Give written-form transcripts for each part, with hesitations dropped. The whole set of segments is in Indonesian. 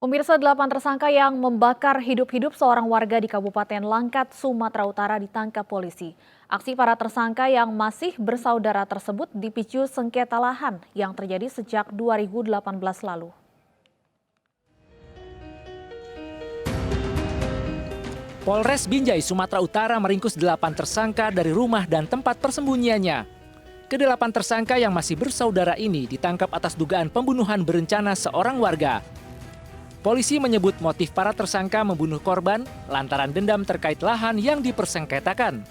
Pemirsa, 8 tersangka yang membakar hidup-hidup seorang warga di Kabupaten Langkat, Sumatera Utara ditangkap polisi. Aksi para tersangka yang masih bersaudara tersebut dipicu sengketa lahan yang terjadi sejak 2018 lalu. Polres Binjai, Sumatera Utara meringkus 8 tersangka dari rumah dan tempat persembunyiannya. Kedelapan tersangka yang masih bersaudara ini ditangkap atas dugaan pembunuhan berencana seorang warga. Polisi menyebut motif para tersangka membunuh korban lantaran dendam terkait lahan yang dipersengketakan.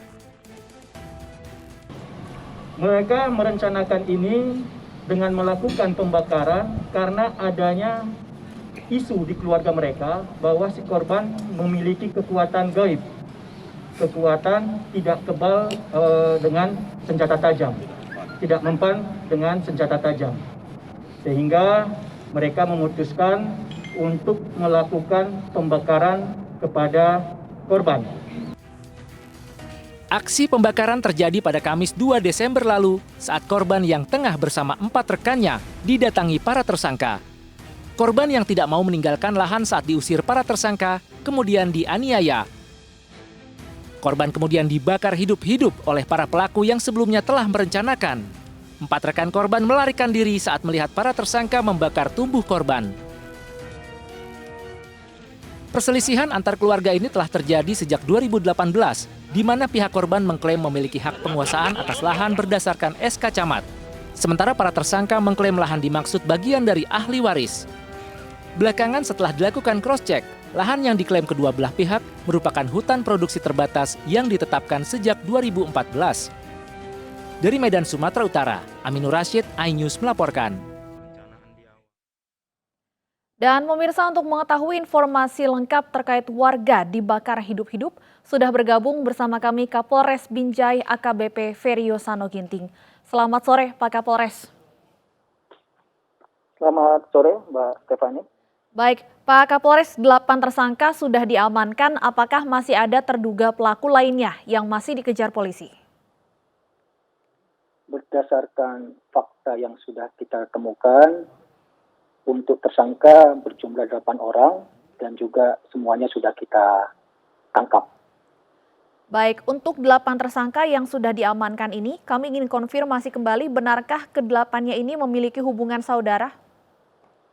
Mereka merencanakan ini dengan melakukan pembakaran karena adanya isu di keluarga mereka bahwa si korban memiliki kekuatan gaib, kekuatan tidak kebal dengan senjata tajam, tidak mempan dengan senjata tajam, sehingga mereka memutuskan untuk melakukan pembakaran kepada korban. Aksi pembakaran terjadi pada Kamis 2 Desember lalu saat korban yang tengah bersama 4 rekannya didatangi para tersangka. Korban yang tidak mau meninggalkan lahan saat diusir para tersangka kemudian dianiaya. Korban kemudian dibakar hidup-hidup oleh para pelaku yang sebelumnya telah merencanakan. 4 rekan korban melarikan diri saat melihat para tersangka membakar tubuh korban. Perselisihan antar keluarga ini telah terjadi sejak 2018, di mana pihak korban mengklaim memiliki hak penguasaan atas lahan berdasarkan SK Camat. Sementara para tersangka mengklaim lahan dimaksud bagian dari ahli waris. Belakangan setelah dilakukan cross-check, lahan yang diklaim kedua belah pihak merupakan hutan produksi terbatas yang ditetapkan sejak 2014. Dari Medan, Sumatera Utara, Aminur Rashid, iNews melaporkan. Dan pemirsa, untuk mengetahui informasi lengkap terkait warga dibakar hidup-hidup, sudah bergabung bersama kami Kapolres Binjai AKBP Ferio Sanoginting. Selamat sore Pak Kapolres. Selamat sore Mbak Stefani. Baik, Pak Kapolres, 8 tersangka sudah diamankan. Apakah masih ada terduga pelaku lainnya yang masih dikejar polisi? Berdasarkan fakta yang sudah kita temukan, untuk tersangka berjumlah 8 orang dan juga semuanya sudah kita tangkap. Baik, untuk 8 tersangka yang sudah diamankan ini, kami ingin konfirmasi kembali, benarkah ke-8-nya ini memiliki hubungan saudara?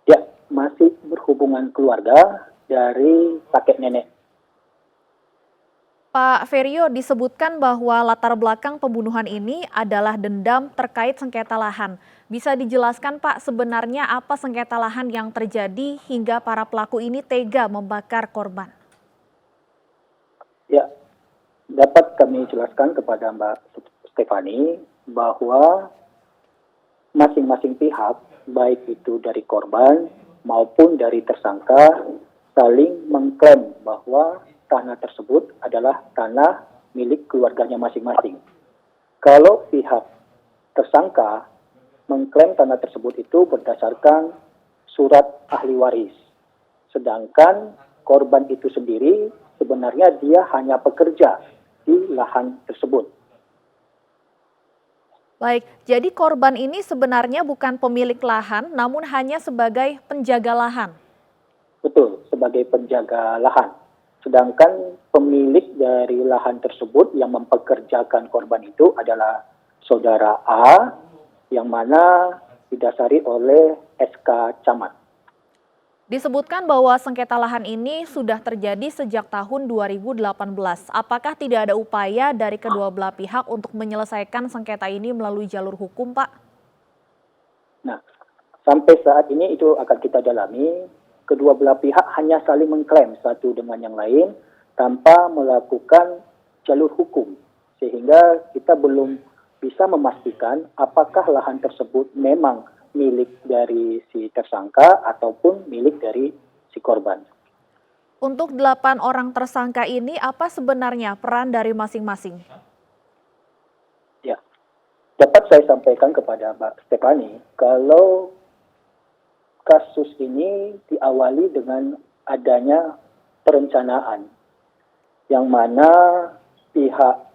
Ya, masih berhubungan keluarga dari kakek nenek. Pak Ferio, disebutkan bahwa latar belakang pembunuhan ini adalah dendam terkait sengketa lahan. Bisa dijelaskan Pak, sebenarnya apa sengketa lahan yang terjadi hingga para pelaku ini tega membakar korban? Ya, dapat kami jelaskan kepada Mbak Stefani bahwa masing-masing pihak, baik itu dari korban maupun dari tersangka, saling mengklaim bahwa tanah tersebut adalah tanah milik keluarganya masing-masing. Kalau pihak tersangka mengklaim tanah tersebut itu berdasarkan surat ahli waris, sedangkan korban itu sendiri sebenarnya dia hanya pekerja di lahan tersebut. Baik, jadi korban ini sebenarnya bukan pemilik lahan, namun hanya sebagai penjaga lahan. Betul, sebagai penjaga lahan. Sedangkan pemilik dari lahan tersebut yang mempekerjakan korban itu adalah saudara A, yang mana didasari oleh SK Camat. Disebutkan bahwa sengketa lahan ini sudah terjadi sejak tahun 2018. Apakah tidak ada upaya dari kedua belah pihak untuk menyelesaikan sengketa ini melalui jalur hukum, Pak? Nah, sampai saat ini itu akan kita dalami. Kedua belah pihak hanya saling mengklaim satu dengan yang lain tanpa melakukan jalur hukum. Sehingga kita belum bisa memastikan apakah lahan tersebut memang milik dari si tersangka ataupun milik dari si korban. Untuk 8 orang tersangka ini, apa sebenarnya peran dari masing-masing? Ya, dapat saya sampaikan kepada Mbak Stefani, kalau kasus ini diawali dengan adanya perencanaan, yang mana pihak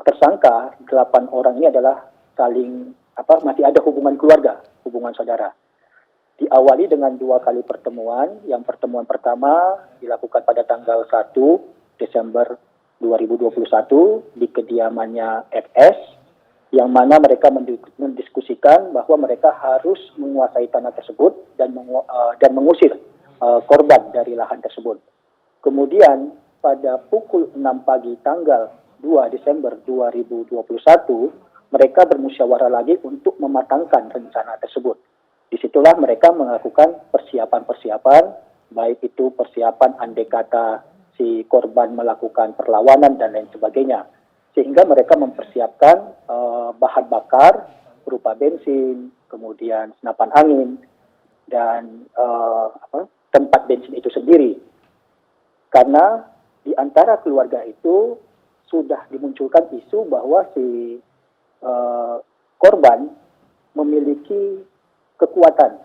tersangka 8 orang ini adalah saling masih ada hubungan keluarga, hubungan saudara, diawali dengan 2 kali pertemuan. Yang pertemuan pertama dilakukan pada tanggal 1 Desember 2021 di kediamannya FS, yang mana mereka mendiskusikan bahwa mereka harus menguasai tanah tersebut dan mengusir korban dari lahan tersebut. Kemudian pada pukul 6 pagi tanggal 2 Desember 2021, mereka bermusyawarah lagi untuk mematangkan rencana tersebut. Disitulah mereka melakukan persiapan-persiapan, baik itu persiapan andai kata si korban melakukan perlawanan dan lain sebagainya. Sehingga mereka mempersiapkan bahan bakar berupa bensin, kemudian senapan angin, dan tempat bensin itu sendiri. Karena di antara keluarga itu sudah dimunculkan isu bahwa si korban memiliki kekuatan,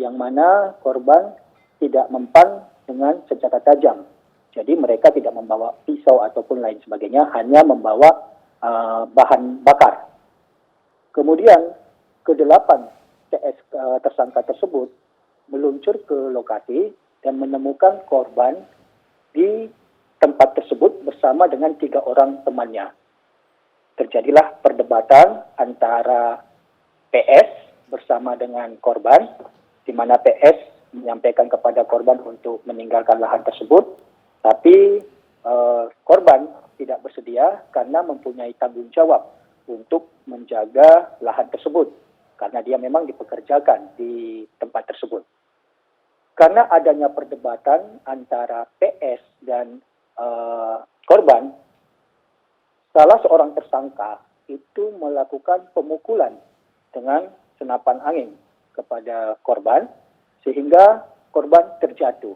yang mana korban tidak mempan dengan senjata tajam. Jadi mereka tidak membawa pisau ataupun lain sebagainya, hanya membawa bahan bakar. Kemudian ke-8 tersangka tersebut meluncur ke lokasi dan menemukan korban di tempat tersebut bersama dengan 3 orang temannya. Terjadilah perdebatan antara PS bersama dengan korban, di mana PS menyampaikan kepada korban untuk meninggalkan lahan tersebut, tapi korban tidak bersedia karena mempunyai tanggung jawab untuk menjaga lahan tersebut, karena dia memang dipekerjakan di tempat tersebut. Karena adanya perdebatan antara PS dan korban, salah seorang tersangka itu melakukan pemukulan dengan senapan angin kepada korban, sehingga korban terjatuh.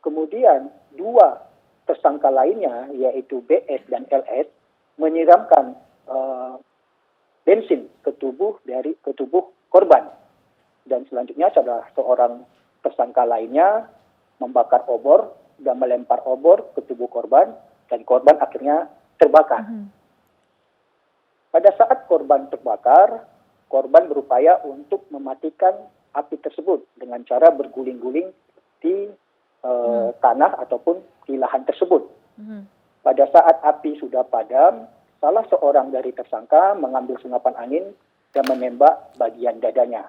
Kemudian 2 tersangka lainnya, yaitu BS dan LS, menyiramkan bensin ke tubuh korban. Dan selanjutnya salah seorang tersangka lainnya membakar obor dan melempar obor ke tubuh korban, dan korban akhirnya terbakar. Pada saat korban terbakar, korban berupaya untuk mematikan api tersebut dengan cara berguling-guling di tanah ataupun di lahan tersebut. Pada saat api sudah padam, salah seorang dari tersangka mengambil senapan angin dan menembak bagian dadanya.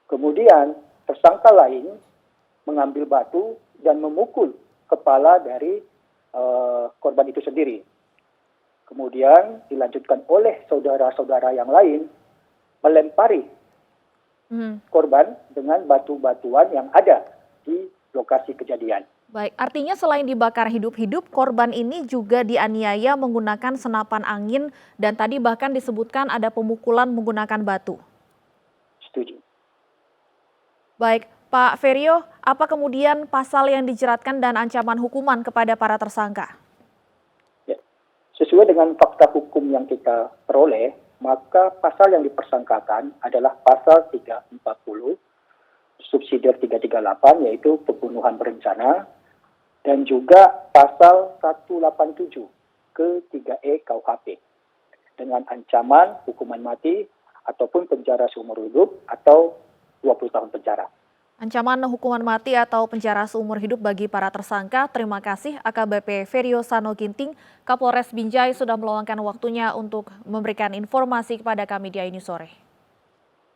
Kemudian tersangka lain mengambil batu dan memukul kepala dari korban itu sendiri. Kemudian dilanjutkan oleh saudara-saudara yang lain melempari korban dengan batu-batuan yang ada di lokasi kejadian. Baik, artinya selain dibakar hidup-hidup, korban ini juga dianiaya menggunakan senapan angin dan tadi bahkan disebutkan ada pemukulan menggunakan batu. Setuju. Baik, Pak Ferio, apa kemudian pasal yang dijeratkan dan ancaman hukuman kepada para tersangka? Ya. Sesuai dengan fakta hukum yang kita peroleh, maka pasal yang dipersangkakan adalah pasal 340, subsidiar 338, yaitu pembunuhan berencana, dan juga pasal 187 ke 3E KUHP dengan ancaman hukuman mati ataupun penjara seumur hidup atau 20 tahun penjara. Ancaman hukuman mati atau penjara seumur hidup bagi para tersangka. Terima kasih AKBP Ferio Sano Ginting, Kapolres Binjai sudah meluangkan waktunya untuk memberikan informasi kepada kami di Ini Sore.